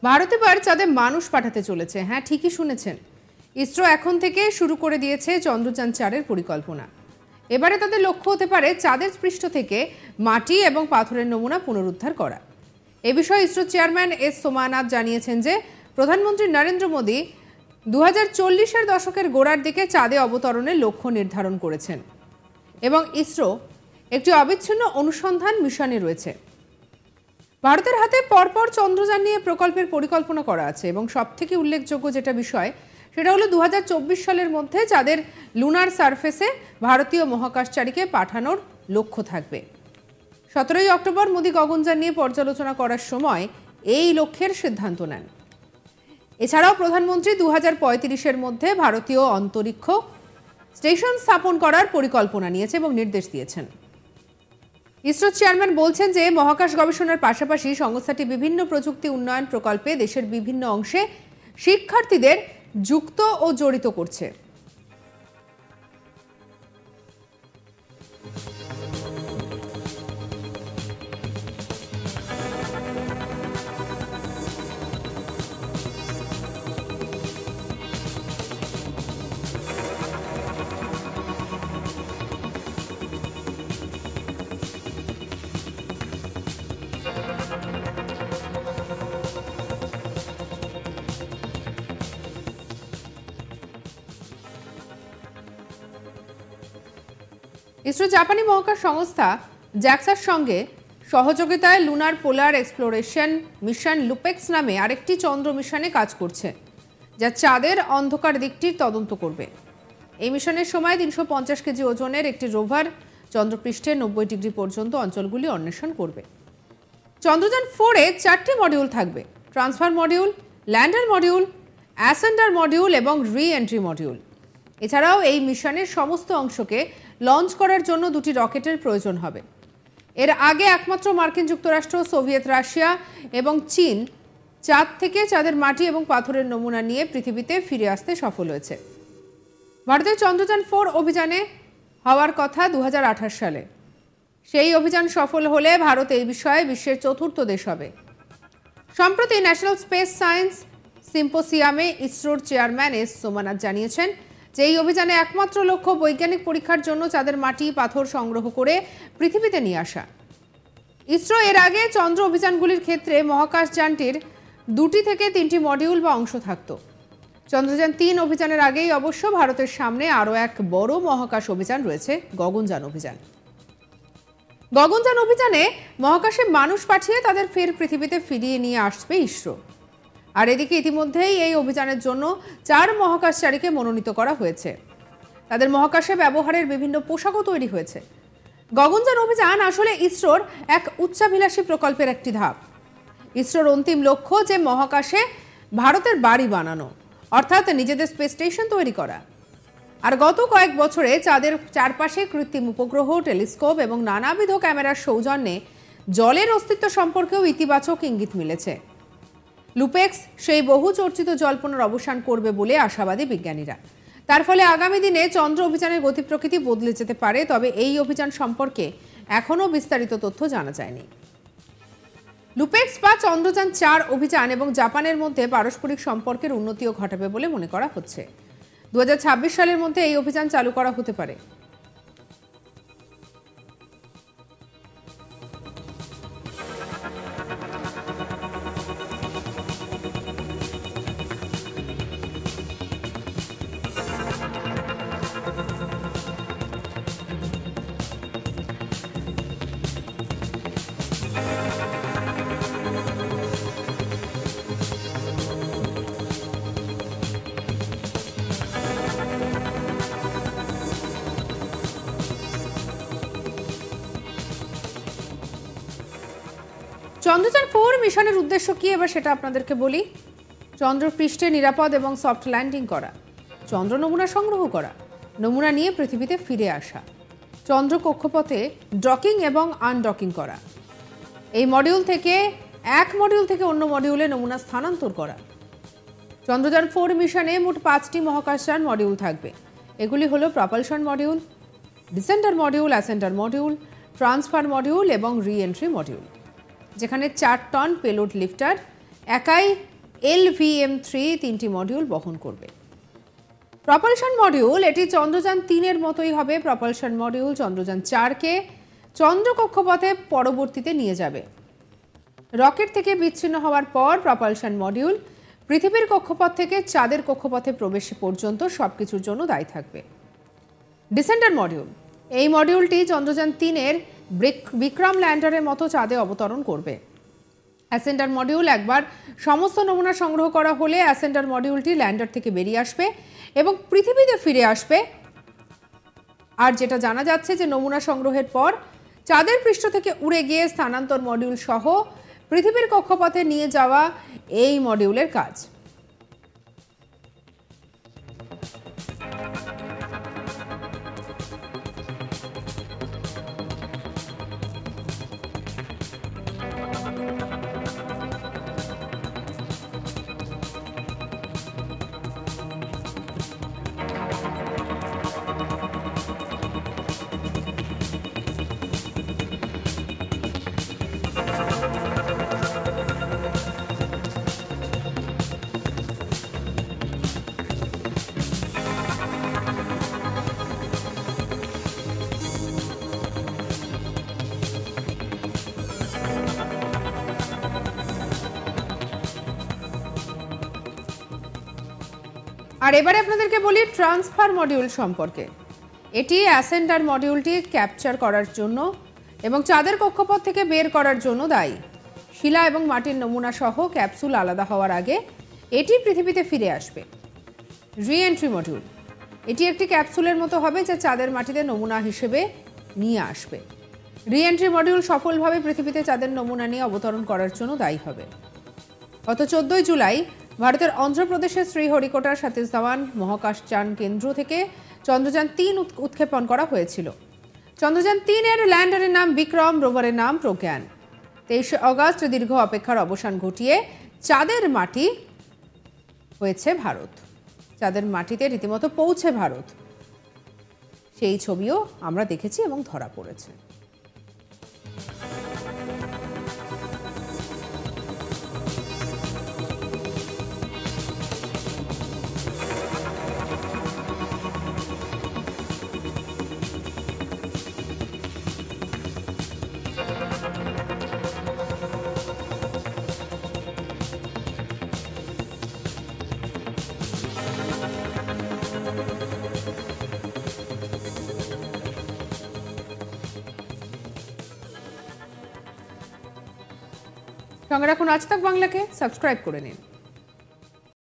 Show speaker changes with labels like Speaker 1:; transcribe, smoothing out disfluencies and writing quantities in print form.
Speaker 1: ভারত এবার চাঁদে মানুষ পাঠাতে চলেছে। হ্যাঁ, ঠিকই শুনেছেন। ইসরো এখন থেকে শুরু করে দিয়েছে চন্দ্রযান-4-এর পরিকল্পনা। এবারে তাদের লক্ষ্য হতে পারে চাঁদের পৃষ্ঠ থেকে মাটি এবং পাথরের নমুনা পুনরুদ্ধার করা। এ বিষয়ে ইসরো চেয়ারম্যান এস সোমানাথ জানিয়েছেন যে প্রধানমন্ত্রী নরেন্দ্র মোদী 2040-এর দশকের গোড়ার দিকে চাঁদে অবতরণের লক্ষ্য নির্ধারণ করেছেন এবং ইসরো একটি অবিচ্ছিন্ন অনুসন্ধান মিশনে রয়েছে। ভারতের হাতে পরপর চন্দ্রযান নিয়ে প্রকল্পের পরিকল্পনা করা আছে এবং সবথেকে উল্লেখযোগ্য যেটা বিষয় সেটা হলো 2024 সালের মধ্যে চাঁদের লুনার সারফেসে ভারতীয় মহাকাশচারীকে পাঠানোর লক্ষ্য থাকবে। 17 অক্টোবর মোদী গগনযান নিয়ে পর্যালোচনা করার সময় এই লক্ষ্যের সিদ্ধান্ত নেন। এছাড়াও প্রধানমন্ত্রী 2035-এর মধ্যে ভারতীয় অন্তরিক্ষ স্টেশন স্থাপন করার পরিকল্পনা নিয়েছে এবং নির্দেশ দিয়েছেন। ইসরো চেয়ারম্যান বলছেন যে মহাকাশ গবেষণার পাশাপাশি সংস্থাটি বিভিন্ন প্রযুক্তি উন্নয়ন প্রকল্পে দেশের বিভিন্ন অংশে শিক্ষার্থীদের যুক্ত ও জড়িত করছে। ইসরো জাপানি মহাকাশ সংস্থা জ্যাক্সার সঙ্গে সহযোগিতায় লুনার পোলার এক্সপ্লোরেশন মিশন লুপেক্স নামে আরেকটি চন্দ্র মিশনে কাজ করছে, যা চাঁদের অন্ধকার দিকটির তদন্ত করবে। এই মিশনের সময় 350 কেজি ওজনের একটি রোভার চন্দ্রপৃষ্ঠে 90 ডিগ্রি পর্যন্ত অঞ্চলগুলি অন্বেষণ করবে। চন্দ্রযান 4-এ 4টি মডিউল থাকবে: transfer module, lander module, ascender module এবং রি এন্ট্রি মডিউল। এছাড়াও এই মিশনের সমস্ত অংশকে লঞ্চ করার জন্য 2টি রকেটের প্রয়োজন হবে। এর আগে একমাত্র মার্কিন যুক্তরাষ্ট্র, সোভিয়েত রাশিয়া এবং চীন চাঁদ থেকে চাঁদের মাটি এবং পাথরের নমুনা নিয়ে পৃথিবীতে ফিরে আসতে সফল হয়েছে। ভারতের চন্দ্রযান 4 অভিযানে হওয়ার কথা 2028 সালে। সেই অভিযান সফল হলে ভারত এই বিষয়ে বিশ্বের 4র্থ দেশ হবে। সম্প্রতি ন্যাশনাল স্পেস সায়েন্স সিম্পোসিয়ামে ইসরোর চেয়ারম্যান এস সোমানাথ জানিয়েছেন যে এই অভিযানে একমাত্র লক্ষ্য বৈজ্ঞানিক পরীক্ষার জন্য চাঁদের মাটি পাথর সংগ্রহ করে পৃথিবীতে নিয়ে আসা। ইসরো এর আগে চন্দ্র অভিযানগুলির ক্ষেত্রে মহাকাশযানটির 2টি থেকে 3টি মডিউল বা অংশ থাকত। চন্দ্রযান 3 অভিযানের আগেই অবশ্য ভারতের সামনে আরও এক বড় মহাকাশ অভিযান রয়েছে, গগনযান অভিযান। গগনযান অভিযানে মহাকাশে মানুষ পাঠিয়ে তাদের ফের পৃথিবীতে ফিরিয়ে নিয়ে আসবে ইসরো। আর এদিকে ইতিমধ্যেই এই অভিযানের জন্য 4 মহাকাশচারীকে মনোনীত করা হয়েছে। তাদের মহাকাশে ব্যবহারের বিভিন্ন পোশাকও তৈরি হয়েছে। গগনযান অভিযান আসলে ইসরোর এক উচ্চাভিলাষী প্রকল্পের একটি ধাপ। ইসরোর অন্তিম লক্ষ্য যে মহাকাশে ভারতের বাড়ি বানানো, অর্থাৎ নিজেদের স্পেস স্টেশন তৈরি করা। আর গত কয়েক বছরে চাঁদের চারপাশে কৃত্রিম উপগ্রহ, টেলিস্কোপ এবং নানাবিধ ক্যামেরার সৌজন্যে জলের অস্তিত্ব সম্পর্কেও ইতিবাচক ইঙ্গিত মিলেছে। লুপেক্স সেই বহু চর্চিত জল্পনার অবসান করবে বলে আশাবাদী বিজ্ঞানীরা। তার ফলে আগামী দিনে চন্দ্র অভিযানের গতি প্রকৃতি বদলে যেতে পারে, তবে এই অভিযান সম্পর্কে এখনও বিস্তারিত তথ্য জানা যায়নি। লুপেক্স বা চন্দ্রযান 4 অভিযান এবং জাপানের মধ্যে পারস্পরিক সম্পর্কের উন্নতিও ঘটাবে বলে মনে করা হচ্ছে। 2026 সালের মধ্যে এই অভিযান চালু করা হতে পারে। চন্দ্রযান 4 মিশনের উদ্দেশ্য কি এবার সেটা আপনাদেরকে বলি। চন্দ্রপৃষ্ঠে নিরাপদ এবং সফট ল্যান্ডিং করা, চন্দ্র নমুনা সংগ্রহ করা, নমুনা নিয়ে পৃথিবীতে ফিরে আসা, চন্দ্র কক্ষপথে ডকিং এবং আনডকিং করা, এই মডিউল থেকে এক মডিউল থেকে অন্য মডিউলে নমুনা স্থানান্তর করা। চন্দ্রযান 4 মিশনে মোট 5টি মহাকাশযান মডিউল থাকবে। এগুলি হলো propulsion module, descender module, ascender module, transfer module এবং রি এন্ট্রি মডিউল, যেখানে 4 টন পেলোড লিফটার একাই LVM-3 3টি মডিউল বহন করবে। প্রপালশন মডিউল এটি চন্দ্রযান 3-এর মতোই হবে। প্রপালশন মডিউল চন্দ্রযান 4-কে চন্দ্র কক্ষপথে পরবর্তীতে নিয়ে যাবে। রকেট থেকে বিচ্ছিন্ন হওয়ার পর প্রপালশন মডিউল পৃথিবীর কক্ষপথ থেকে চাঁদের কক্ষপথে প্রবেশ পর্যন্ত সবকিছুর জন্য দায়ী থাকবে। ডিসেন্ডার মডিউল এই মডিউলটি চন্দ্রযান 3-এর বিক্রম ল্যান্ডারের মতো চাঁদে অবতরণ করবে। অ্যাসেন্ডার মডিউল একবার সমস্ত নমুনা সংগ্রহ করা হলে অ্যাসেন্ডার মডিউলটি ল্যান্ডার থেকে বেরিয়ে আসবে এবং পৃথিবীতে ফিরে আসবে। আর যেটা জানা যাচ্ছে যে নমুনা সংগ্রহের পর চাঁদের পৃষ্ঠ থেকে উড়ে গিয়ে স্থানান্তর মডিউল সহ পৃথিবীর কক্ষপথে নিয়ে যাওয়া এই মডিউলের কাজ। আর এবারে আপনাদেরকে বলি ট্রান্সফার মডিউল সম্পর্কে। এটি অ্যাসেন্ডার মডিউলটি ক্যাপচার করার জন্য এবং চাঁদের কক্ষপথ থেকে বের করার জন্য দায়ী। শিলা এবং মাটির নমুনা সহ ক্যাপসুল আলাদা হওয়ার আগে এটি পৃথিবীতে ফিরে আসবে। রি-এন্ট্রি মডিউল এটি একটি ক্যাপসুলের মতো হবে যা চাঁদের মাটিতে নমুনা হিসেবে নিয়ে আসবে। রি-এন্ট্রি মডিউল সফলভাবে পৃথিবীতে চাঁদের নমুনা নিয়ে অবতরণ করার জন্য দায়ী হবে। গত 14 জুলাই ভারতের অন্ধ্রপ্রদেশের শ্রীহরিকোটার সতীশ ধাওয়ান মহাকাশযান কেন্দ্র থেকে চন্দ্রযান 3 উৎক্ষেপণ করা হয়েছিল। চন্দ্রযান 3-এর ল্যান্ডারের নাম বিক্রম, রোভারের নাম প্রজ্ঞান। 23 অগস্ট দীর্ঘ অপেক্ষার অবসান ঘটিয়ে চাঁদের মাটি হয়েছে ভারত। চাঁদের মাটিতে রীতিমতো পৌঁছে ভারত, সেই ছবিও আমরা দেখেছি এবং ধরা পড়েছে। সঙ্গে রাখুন আজ তাক বাংলাকে, সাবস্ক্রাইব করে নিন।